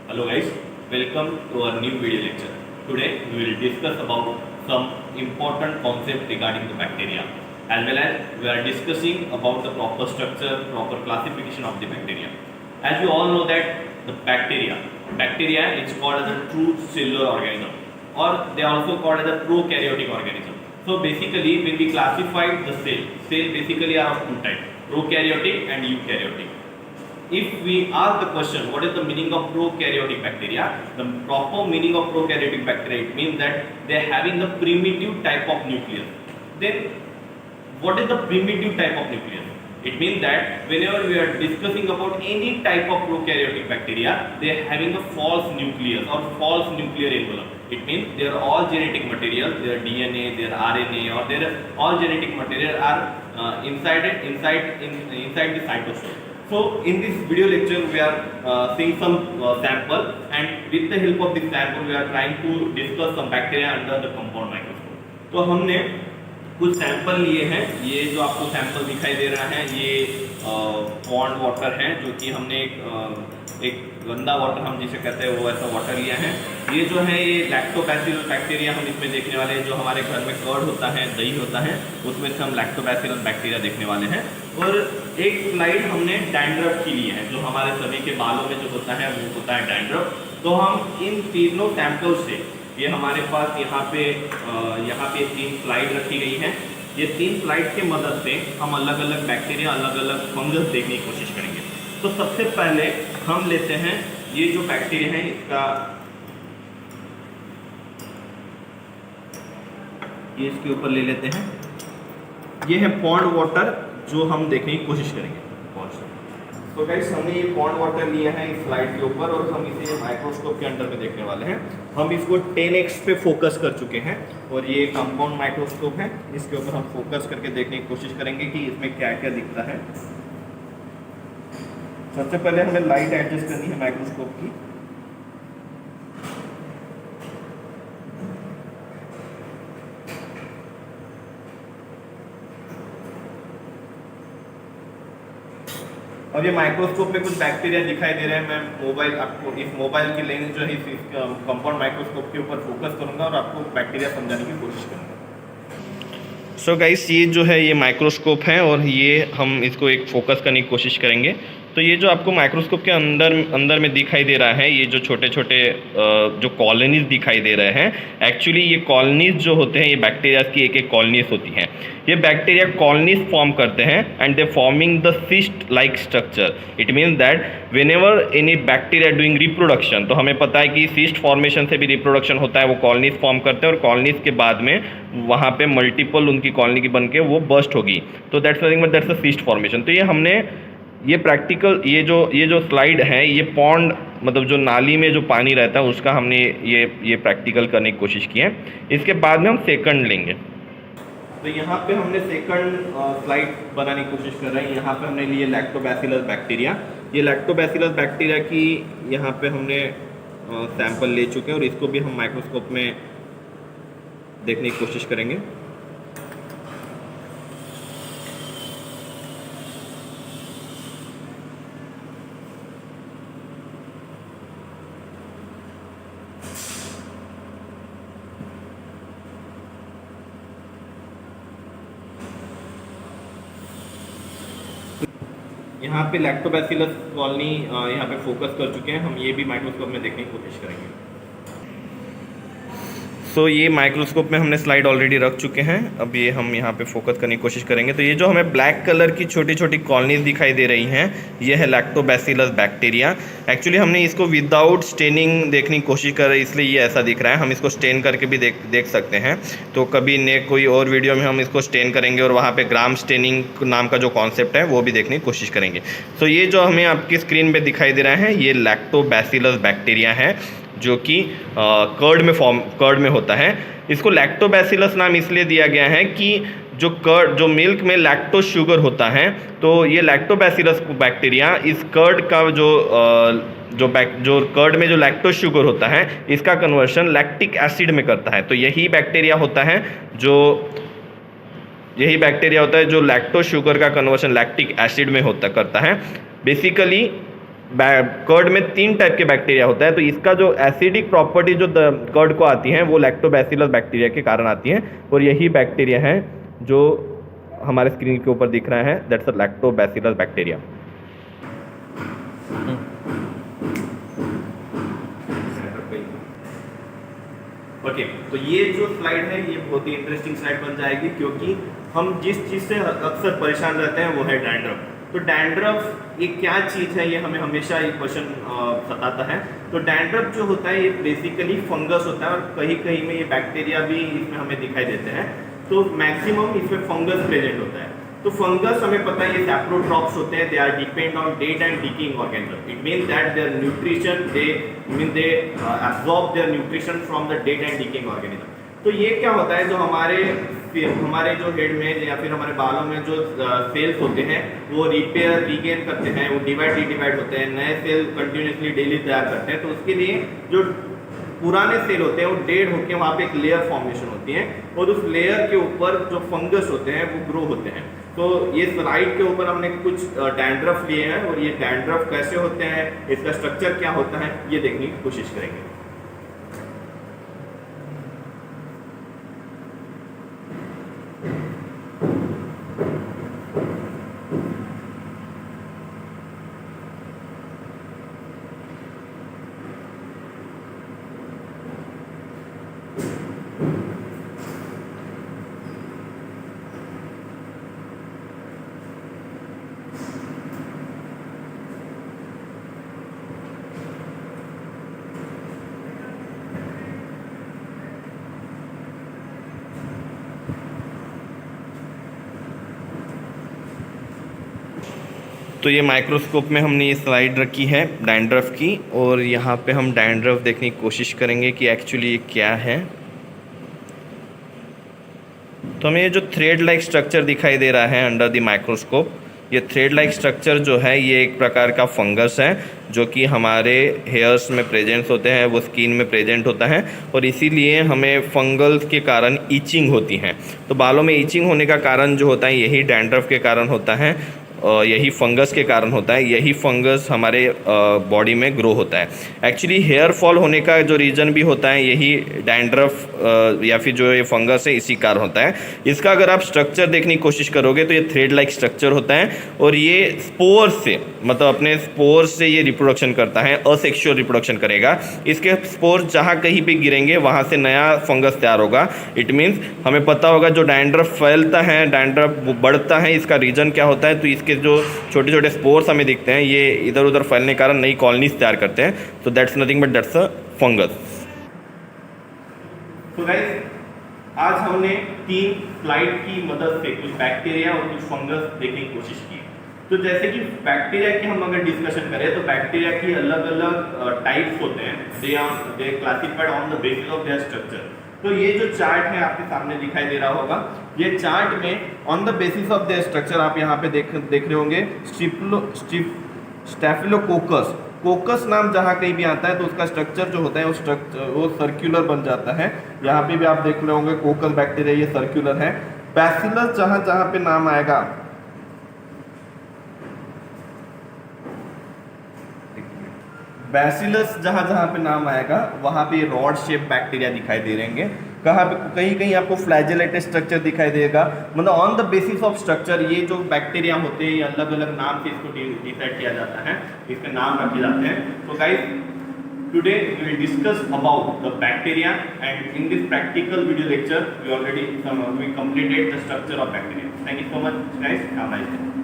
Hello guys, welcome to our new video lecture. Today we will discuss about some important concept regarding the bacteria, as well as we are discussing about the proper structure, proper classification of the bacteria. As you all know that the bacteria is called as a true cellular organism, or they are also called as a prokaryotic organism. So basically when we classify the cell basically are of two types, prokaryotic and eukaryotic. If we ask the question what is the meaning of prokaryotic bacteria, the proper meaning of prokaryotic bacteria, it means that they are having the primitive type of nucleus. Then what is the primitive type of nucleus? It means that whenever we are discussing about any type of prokaryotic bacteria, they are having a false nucleus or false nuclear envelope. It means they are all genetic material, their DNA, their RNA, or their all genetic material are inside the cytosol. So in this video lecture we are seeing some sample, and with the help of this sample we are trying to discuss some bacteria under the compound microscope. तो हमने कुछ sample लिए हैं। ये जो आपको sample दिखाई दे रहा है ये पॉन्ड वाटर है, जो कि हमने एक गंदा वाटर हम जिसे कहते हैं वो ऐसा वाटर लिया है। ये जो है ये लैक्टोबैसिलस बैक्टीरिया हम इसमें देखने वाले हैं। जो हमारे घर में कर्ड होता है, दही होता है, उसमें से हम लैक्टोबैसिलस बैक्टीरिया देखने वाले हैं। और एक स्लाइड हमने डैंड्रफ की ली है, जो हमारे सभी के बालों में जो होता है वो होता है डैंड्रफ। तो हम इन तीनों सैंपल से, ये हमारे पास यहाँ पे 3 स्लाइड रखी गई हैं। ये 3 स्लाइड की मदद से हम अलग अलग बैक्टीरिया, अलग अलग फंगस देखने की कोशिश करेंगे। तो सबसे पहले हम लेते हैं ये जो बैक्टीरिया है, इसके ऊपर ले लेते हैं। ये है पॉन्ड वाटर, जो हम देखने की कोशिश करेंगे। तो गाइस हमने ये पॉन्ड वाटर लिया है इस स्लाइड के ऊपर, और हम इसे माइक्रोस्कोप के अंडर में देखने वाले हैं। हम इसको 10x पे फोकस कर चुके हैं, और ये कंपाउंड माइक्रोस्कोप है। इसके ऊपर हम फोकस करके देखने की कोशिश करेंगे कि इसमें क्या क्या दिखता है। सबसे पहले हमें लाइट एडजस्ट करनी है माइक्रोस्कोप की। अब ये माइक्रोस्कोप में कुछ बैक्टीरिया दिखाई दे रहे हैं। मैं आपको इस मोबाइल की लेंस जो है इस कंपाउंड माइक्रोस्कोप के ऊपर फोकस करूंगा और आपको बैक्टीरिया समझाने की कोशिश करूंगा। सो गाइस ये जो है ये माइक्रोस्कोप है, और ये हम इसको एक फोकस करने की कोशिश करेंगे। तो ये जो आपको माइक्रोस्कोप के अंदर में दिखाई दे रहा है, ये जो छोटे छोटे जो कॉलोनीज दिखाई दे रहे हैं, एक्चुअली ये कॉलोनीज जो होते हैं ये बैक्टीरिया की एक कॉलोनीज होती हैं। ये बैक्टीरिया कॉलोनीज फॉर्म करते हैं and they forming the cyst like structure. It means that when ever any bacteria doing reproduction, तो हमें पता है कि सिस्ट फॉर्मेशन से भी रिप्रोडक्शन होता है, वो कॉलोनीज फॉर्म करते हैं, और कॉलोनीज के बाद में वहाँ पे मल्टीपल उनकी कॉलोनी की बन के वो बर्स्ट होगी। तो that's that's the cyst formation. तो ये हमने ये प्रैक्टिकल ये जो स्लाइड है, ये पॉन्ड मतलब जो नाली में जो पानी रहता है उसका हमने ये प्रैक्टिकल करने की कोशिश की है। इसके बाद में हम सेकंड लेंगे। तो यहाँ पे हमने सेकंड स्लाइड बनाने की कोशिश कर रहे हैं। यहाँ पे हमने लिए लैक्टोबैसिलस बैक्टीरिया। ये लैक्टोबैसिलस बैक्टीरिया की यहाँ पे हमने सैंपल ले चुके हैं, और इसको भी हम माइक्रोस्कोप में देखने की कोशिश करेंगे। यहाँ पे लैक्टोबैसिलस कॉलोनी यहाँ पे फोकस कर चुके हैं। हम ये भी माइक्रोस्कोप में देखने की कोशिश करेंगे। सो ये माइक्रोस्कोप में हमने स्लाइड ऑलरेडी रख चुके हैं। अब ये हम यहाँ पे फोकस करने की कोशिश करेंगे। तो ये जो हमें ब्लैक कलर की छोटी छोटी कॉलोनीज दिखाई दे रही हैं, ये है लैक्टोबैसिलस बैक्टीरिया। एक्चुअली हमने इसको विदाउट स्टेनिंग देखने की कोशिश कर रहे हैं, इसलिए ये ऐसा दिख रहा है। हम इसको स्टेन करके भी देख सकते हैं। तो कभी ने कोई और वीडियो में हम इसको स्टेन करेंगे, और वहाँ पर ग्राम स्टेनिंग नाम का जो कॉन्सेप्ट है वो भी देखने की कोशिश करेंगे। तो ये जो हमें आपकी स्क्रीन पर दिखाई दे रहा है, ये लैक्टोबैसिलस बैक्टीरिया है, जो कि कर्ड में होता है। इसको लैक्टोबैसिलस नाम इसलिए दिया गया है कि जो मिल्क में लैक्टोज शुगर होता है, तो ये लैक्टोबैसिलस बैक्टीरिया इस कर्ड का जो कर्ड में जो लैक्टोज शुगर होता है, इसका कन्वर्शन लैक्टिक एसिड में करता है। तो यही बैक्टीरिया होता है जो लैक्टोज शुगर का कन्वर्शन लैक्टिक एसिड में करता है। बेसिकली कर्ड में 3 टाइप के बैक्टीरिया होता है, तो इसका जो एसिडिक प्रॉपर्टी जो कर्ड को आती हैं वो लैक्टोबैसिलस बैक्टीरिया के कारण आती हैं, और यही बैक्टीरिया है जो हमारे स्क्रीन के ऊपर दिख रहा है, that's a lactobacillus bacteria. Okay, तो ये जो स्लाइड है ये बहुत ही इंटरेस्टिंग स्लाइड बन जाएगी, क्योंकि हम जिस चीज़ से अक्सर परेशान रहते हैं वो है डैंड्रफ। तो डैंड्रफ एक क्या चीज़ है, ये हमें हमेशा एक क्वेश्चन सताता है। तो डैंड्रफ जो होता है ये बेसिकली फंगस होता है, और कहीं कहीं में ये बैक्टीरिया भी इसमें हमें दिखाई देते हैं। तो मैक्सिमम इसमें फंगस प्रेजेंट होता है। तो फंगस हमें पता है ये सैप्रोट्रॉप्स होते हैं, they are depend on dead and decaying organism. It means that their nutrition they absorb their nutrition from the dead and decaying organism. तो ये क्या होता है, जो हमारे जो हेड में या फिर हमारे बालों में जो सेल्स होते हैं वो रिपेयर रीगेन करते हैं, वो डिवाइड होते हैं, नए सेल कंटिन्यूसली डेली तैयार करते हैं। तो उसके लिए जो पुराने सेल होते हैं वो डेड होकर वहाँ पे एक लेयर फॉर्मेशन होती है, और उस लेयर के ऊपर जो फंगस होते हैं वो ग्रो होते हैं। तो ये स्लाइड के ऊपर हमने कुछ डैंड्रफ लिए हैं, और ये डैंड्रफ कैसे होते हैं, इसका स्ट्रक्चर क्या होता है, ये देखने की कोशिश करेंगे। तो ये माइक्रोस्कोप में हमने ये स्लाइड रखी है डैंड्रफ की, और यहाँ पे हम डैंड्रफ देखने की कोशिश करेंगे कि एक्चुअली ये क्या है। तो हमें ये जो थ्रेड लाइक स्ट्रक्चर दिखाई दे रहा है अंडर द माइक्रोस्कोप, ये थ्रेड लाइक स्ट्रक्चर जो है ये एक प्रकार का फंगस है जो कि हमारे हेयर्स में प्रेजेंट होते हैं, वो स्किन में प्रेजेंट होता है, और इसीलिए हमें फंगल के कारण ईचिंग होती है। तो बालों में ईचिंग होने का कारण जो होता है यही डैंड्रफ के कारण होता है, यही फंगस के कारण होता है, यही फंगस हमारे बॉडी में ग्रो होता है। एक्चुअली हेयर फॉल होने का जो रीज़न भी होता है यही डैंड्रफ या फिर जो ये फंगस है इसी कारण होता है। इसका अगर आप स्ट्रक्चर देखने की कोशिश करोगे तो ये थ्रेड लाइक स्ट्रक्चर होता है, और ये स्पोर से मतलब अपने स्पोर से ये रिप्रोडक्शन करता है, असेक्सुअल रिप्रोडक्शन करेगा। इसके स्पोर जहाँ कहीं भी गिरेंगे वहाँ से नया फंगस तैयार होगा। इट मीन्स हमें पता होगा जो डैंड्रफ फैलता है, डैंड्रफ बढ़ता है, इसका रीज़न क्या होता है, तो इसके जो छोटे छोटे स्पोर्स हमें दिखते हैं ये इधर उधर फैलने के कारण नई कॉलोनीज तैयार करते हैं। तो that's nothing but that's a fungus. तो गाइस आज हमने 3 स्लाइड की मदद से कुछ बैक्टीरिया और कुछ फंगस देखने की कोशिश की। तो जैसे कि बैक्टीरिया की हम अगर डिस्कशन करें तो बैक्टीरिया की अलग अलग टाइप्स होते हैं, they classified on the basis of their structure. तो ये जो चार्ट है आपके सामने दिखाई दे रहा होगा, ये चार्ट में on the basis of their structure आप यहाँ पे देख रहे होंगे स्टेफिलोकोकस, कोकस नाम जहाँ कहीं भी आता है तो उसका स्ट्रक्चर जो होता है वो सर्कुलर बन जाता है। यहाँ पे भी आप देख रहे होंगे कोकस बैक्टीरिया ये सर्कुलर है। बैसिलस जहाँ जहाँ पे नाम आएगा, बैसिलस जहाँ जहाँ पे नाम आएगा वहाँ पे रॉड शेप बैक्टीरिया दिखाई दे रहेंगे। कहाँ पे कहीं कहीं आपको फ्लैजेलेटेड स्ट्रक्चर दिखाई देगा। मतलब on the basis of structure ये जो बैक्टीरिया होते हैं ये अलग अलग नाम से इसको डिसाइड किया जाता है, इसके नाम रखे जाते हैं। तो guys today we will discuss about the bacteria, and in this practical video lecture we completed the structure of bacteria. Thank you so much guys, have a nice day.